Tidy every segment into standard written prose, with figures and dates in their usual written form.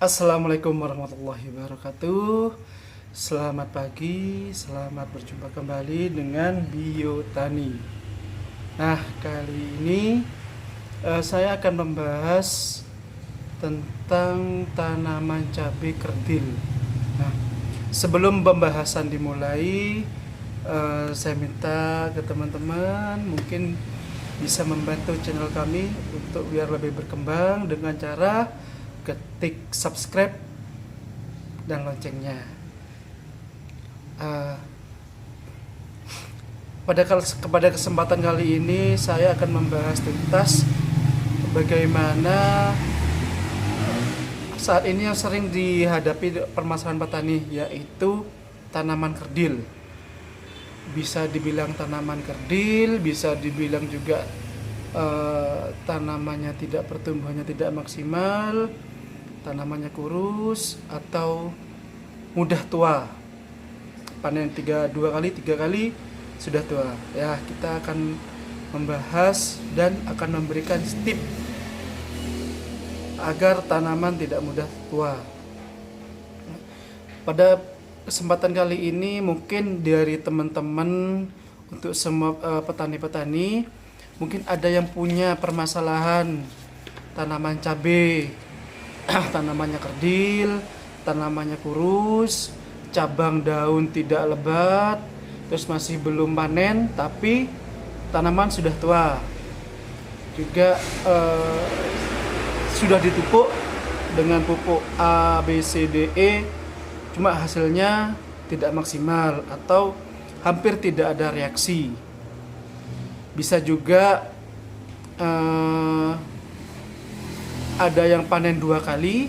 Assalamualaikum warahmatullahi wabarakatuh. Selamat pagi, selamat berjumpa kembali dengan Biotani. Nah, kali ini saya akan membahas tentang tanaman cabai kerdil. Nah, sebelum pembahasan dimulai, saya minta ke teman-teman mungkin bisa membantu channel kami untuk biar lebih berkembang dengan cara ketik subscribe dan loncengnya. Pada kesempatan kali ini saya akan membahas tentang bagaimana saat ini yang sering dihadapi permasalahan petani, yaitu tanaman kerdil. Bisa dibilang tanaman kerdil, bisa dibilang juga tanamannya pertumbuhannya tidak maksimal, tanamannya kurus atau mudah tua, panen 3 kali sudah tua. Ya, kita akan membahas dan akan memberikan tips agar tanaman tidak mudah tua. Pada kesempatan kali ini mungkin dari teman-teman, untuk semua petani-petani, mungkin ada yang punya permasalahan tanaman cabai, tanamannya kerdil, tanamannya kurus, cabang daun tidak lebat, terus masih belum panen tapi tanaman sudah tua. Juga sudah ditupuk dengan pupuk A, B, C, D, E, cuma hasilnya tidak maksimal atau hampir tidak ada reaksi. Bisa juga ada yang panen 2 kali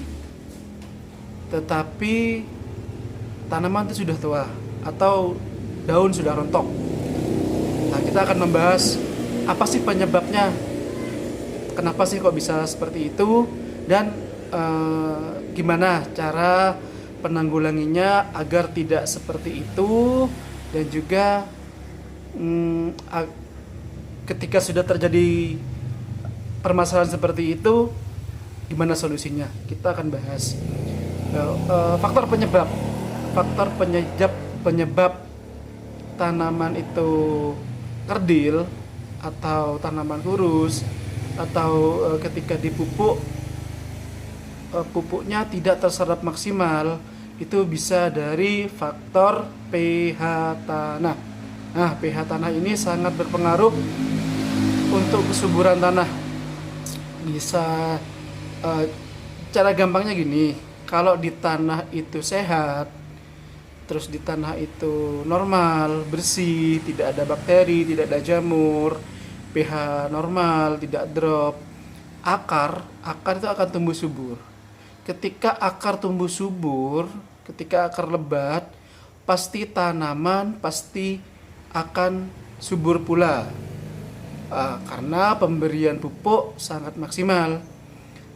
tetapi tanaman itu sudah tua atau daun sudah rontok. Nah, kita akan membahas apa sih penyebabnya, kenapa sih kok bisa seperti itu, dan gimana cara penanggulanginya agar tidak seperti itu, dan juga ketika sudah terjadi permasalahan seperti itu, gimana solusinya. Kita akan bahas faktor penyebab tanaman itu kerdil atau tanaman kurus, atau ketika dipupuk pupuknya tidak terserap maksimal. Itu bisa dari faktor pH tanah. Nah, pH tanah ini sangat berpengaruh untuk kesuburan tanah. Bisa cara gampangnya gini, kalau di tanah itu sehat, terus di tanah itu normal, bersih, tidak ada bakteri, tidak ada jamur, pH normal, tidak drop, akar itu akan tumbuh subur. Ketika akar tumbuh subur, ketika akar lebat, pasti tanaman akan subur pula, karena pemberian pupuk sangat maksimal.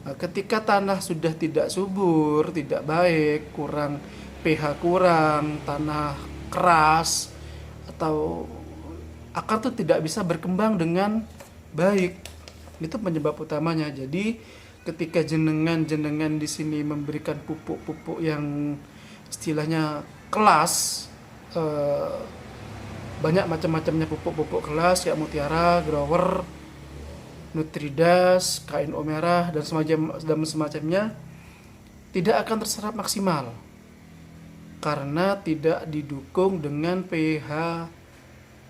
Ketika tanah sudah tidak subur, tidak baik, kurang pH, kurang, tanah keras, atau akar itu tidak bisa berkembang dengan baik. Itu penyebab utamanya. Jadi ketika jenengan di sini memberikan pupuk-pupuk yang istilahnya kelas, banyak macam-macamnya pupuk kelas, kayak Mutiara, Grower, Nutridas, KNO merah, dan semacamnya, tidak akan terserap maksimal karena tidak didukung dengan pH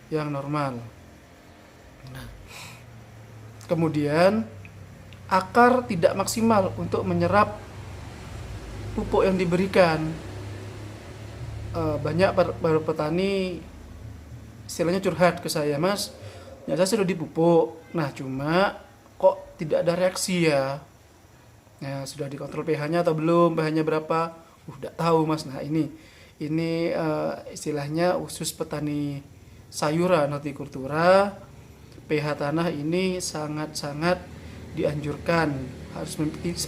yang normal. Nah, kemudian akar tidak maksimal untuk menyerap pupuk yang diberikan. Banyak petani istilahnya curhat ke saya, "Mas, ya saya sudah dipupuk, nah cuma kok tidak ada reaksi ya. Ya, sudah dikontrol pH-nya atau belum, pH-nya berapa? Tidak tahu, Mas." Nah, ini istilahnya khusus petani sayuran, hortikultura, pH tanah ini sangat-sangat dianjurkan, harus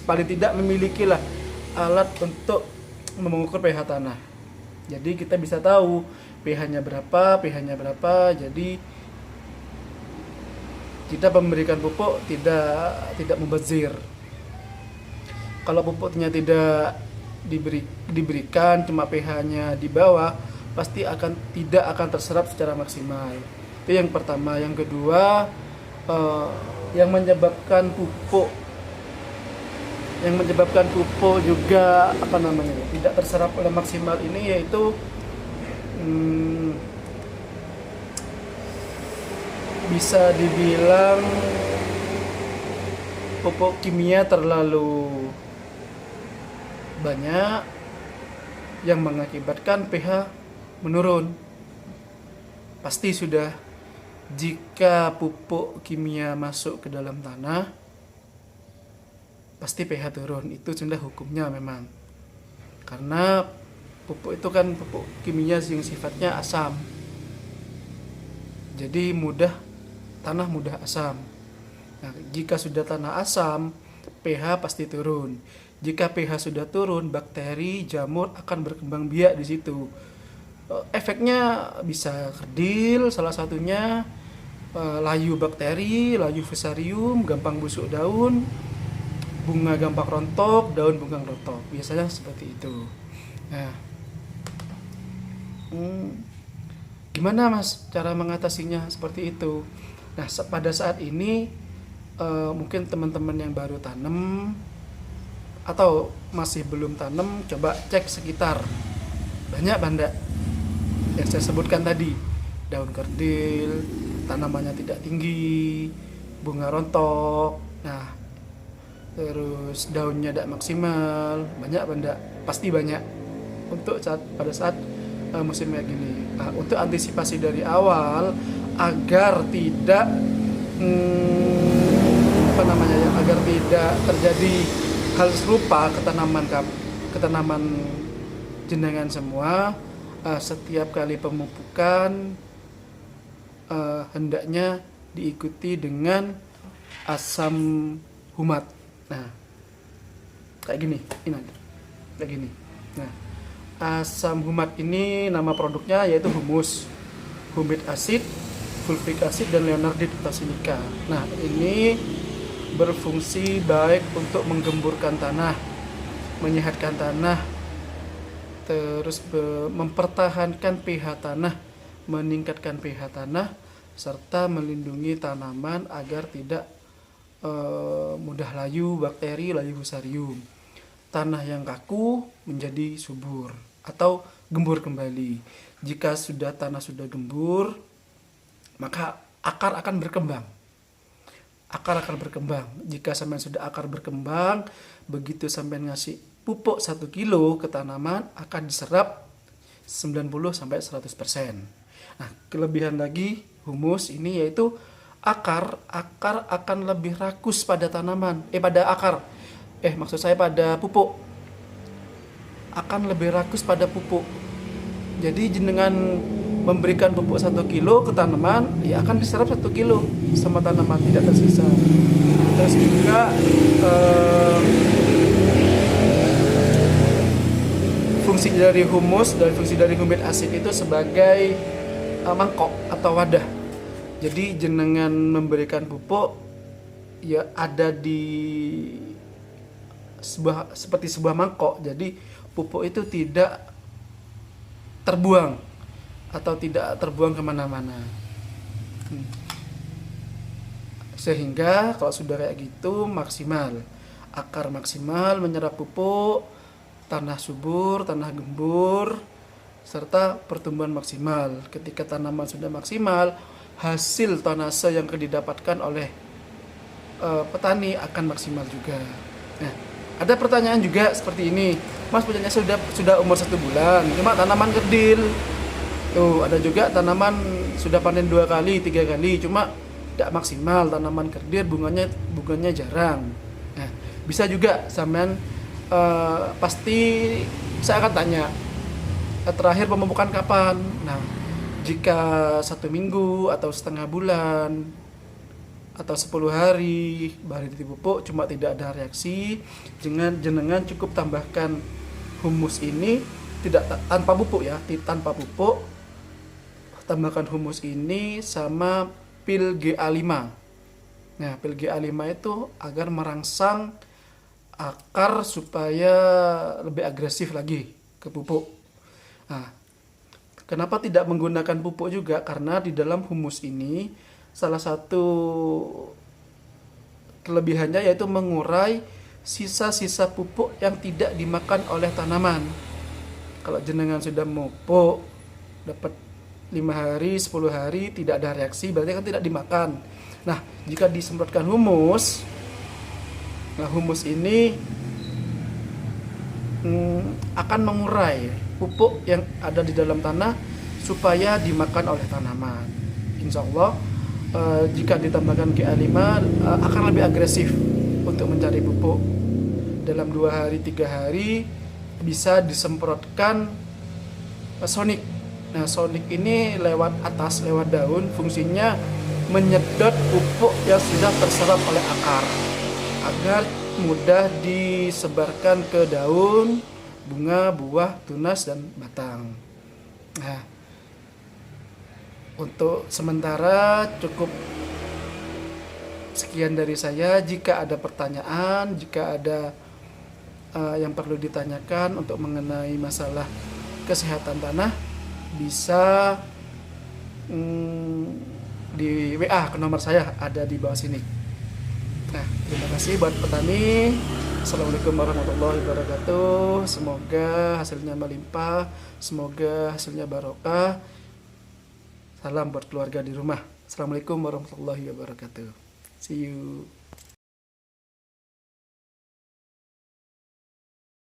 paling tidak memiliki lah alat untuk mengukur pH tanah. Jadi kita bisa tahu pH-nya berapa. Jadi kita memberikan pupuk tidak mubazir. Kalau pupuknya tidak diberikan, cuma pH-nya di bawah, pasti tidak akan terserap secara maksimal. Itu yang pertama. Yang kedua, yang menyebabkan pupuk juga tidak terserap oleh maksimal ini, yaitu bisa dibilang pupuk kimia terlalu banyak yang mengakibatkan pH menurun. Pasti sudah, jika pupuk kimia masuk ke dalam tanah, pasti pH turun. Itu sudah hukumnya memang. Karena pupuk itu kan pupuk kimia yang sifatnya asam. Jadi tanah mudah asam. Nah, jika sudah tanah asam, pH pasti turun. Jika pH sudah turun, bakteri, jamur akan berkembang biak di situ. Efeknya bisa kerdil, salah satunya layu bakteri, layu fusarium, gampang busuk daun, bunga gampang rontok, daun bunga rontok. Biasanya seperti itu. Nah, gimana Mas cara mengatasinya seperti itu? Nah, pada saat ini mungkin teman-teman yang baru tanam atau masih belum tanam, coba cek sekitar. Banyak banda yang saya sebutkan tadi, daun kerdil, tanamannya tidak tinggi, bunga rontok, nah terus daunnya tidak maksimal, banyak banda, pasti banyak. Untuk pada saat musim kayak gini, untuk antisipasi dari awal agar tidak agar tidak terjadi hal serupa ke tanaman jenengan semua, setiap kali pemupukan hendaknya diikuti dengan asam humat. Nah, kayak gini. Nah, asam humat ini nama produknya yaitu humus, humid acid, fulvic acid, dan leonardit tasinica. Nah, ini berfungsi baik untuk menggemburkan tanah, menyehatkan tanah, terus mempertahankan pH tanah, meningkatkan pH tanah, serta melindungi tanaman agar tidak mudah layu bakteri, layu fusarium. Tanah yang kaku menjadi subur atau gembur kembali. Jika tanah sudah gembur, maka akar akan berkembang. Jika sampai sudah akar berkembang, begitu sampai ngasih pupuk 1 kilo ke tanaman, akan diserap 90-100%. Nah, kelebihan lagi humus ini yaitu akar akan lebih rakus pada pada pupuk. Akan lebih rakus pada pupuk. Jadi jenengan memberikan pupuk 1 kilo ke tanaman, ya akan diserap 1 kilo sama tanaman, tidak tersisa. Terus juga fungsi dari humus dan fungsi dari humid acid itu sebagai mangkok atau wadah. Jadi jenengan memberikan pupuk ya ada di seperti sebuah mangkok. Jadi pupuk itu tidak terbuang atau tidak terbuang kemana-mana. Sehingga kalau sudah kayak gitu maksimal, akar maksimal menyerap pupuk, tanah subur, tanah gembur, serta pertumbuhan maksimal. Ketika tanaman sudah maksimal, hasil tonase yang didapatkan oleh petani akan maksimal juga. Nah, ada pertanyaan juga seperti ini, Mas punyanya sudah umur 1 bulan, cuma tanaman kerdil. Tuh, ada juga tanaman sudah panen 2 kali, 3 kali, cuma tidak maksimal, tanaman kerdil, bunganya jarang. Nah, bisa juga sampean pasti saya akan tanya terakhir pemupukan kapan. Nah, jika 1 minggu atau setengah bulan atau 10 hari baru dipupuk cuma tidak ada reaksi, jenengan cukup tambahkan humus ini tanpa pupuk. Tambahkan humus ini sama pil GA5. Nah, pil GA5 itu agar merangsang akar supaya lebih agresif lagi ke pupuk. Nah, kenapa tidak menggunakan pupuk juga? Karena di dalam humus ini salah satu kelebihannya yaitu mengurai sisa-sisa pupuk yang tidak dimakan oleh tanaman. Kalau jenengan sudah memupuk dapat 5 hari, 10 hari tidak ada reaksi, berarti kan tidak dimakan. Nah, jika disemprotkan humus, nah humus ini akan mengurai pupuk yang ada di dalam tanah supaya dimakan oleh tanaman. Insya Allah jika ditambahkan GA5 akan lebih agresif untuk mencari pupuk. Dalam 2 hari 3 hari bisa disemprotkan sonik. Nah, sonik ini lewat atas, lewat daun, fungsinya menyedot pupuk yang sudah terserap oleh akar agar mudah disebarkan ke daun, bunga, buah, tunas, dan batang. Nah, untuk sementara cukup sekian dari saya. Jika ada pertanyaan, jika ada yang perlu ditanyakan untuk mengenai masalah kesehatan tanah, bisa di WA ke nomor saya, ada di bawah sini. Nah, terima kasih buat petani. Assalamualaikum warahmatullahi wabarakatuh. Semoga hasilnya melimpah, semoga hasilnya barokah. Salam buat keluarga di rumah. Assalamualaikum warahmatullahi wabarakatuh. See you.